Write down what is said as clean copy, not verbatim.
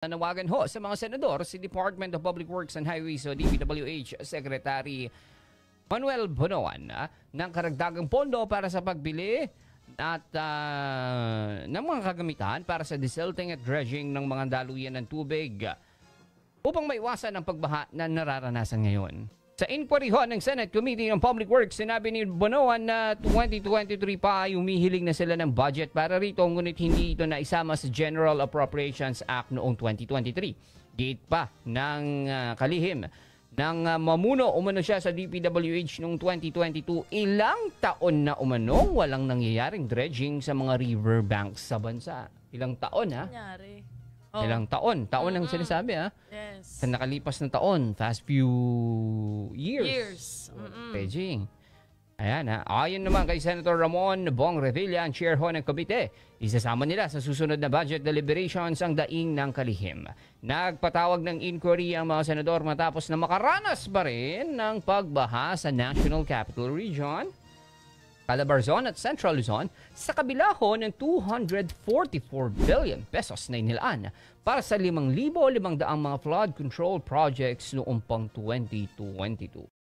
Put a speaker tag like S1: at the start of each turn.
S1: Nanawagan ho sa mga senador si Department of Public Works and Highways o DPWH Secretary Manuel Bonoan ng karagdagang pondo para sa pagbili at ng mga kagamitan para sa desilting at dredging ng mga daluyan ng tubig upang maiwasan ang pagbaha na nararanasan ngayon. Sa inquiry ho ng Senate Committee on Public Works, sinabi ni Bonoan na 2023 pa ay humihiling na sila ng budget para rito, ngunit hindi ito naisama sa General Appropriations Act noong 2023. Gate pa ng kalihim ng mamuno umano siya sa DPWH noong 2022, ilang taon na umanong walang nangyayaring dredging sa mga river banks sa bansa. Ilang taon ha?
S2: Nangyari.
S1: Ilang taon. Taon ang sinasabi ha?
S2: Yes.
S1: Sa nakalipas na taon, fast few years. Dredging. Ayan ha. Ayon naman kay Senator Ramon Bong Revilla, ang chair ho ng komite, isasama nila sa susunod na budget deliberations ang daing ng kalihim. Nagpatawag ng inquiry ang mga senador matapos na makaranas pa rin ng pagbaha sa National Capital Region, Calabarzon at Central Luzon sa kabila ho ng 244 billion pesos na inilaan para sa 5,500 mga flood control projects noong pang 2022.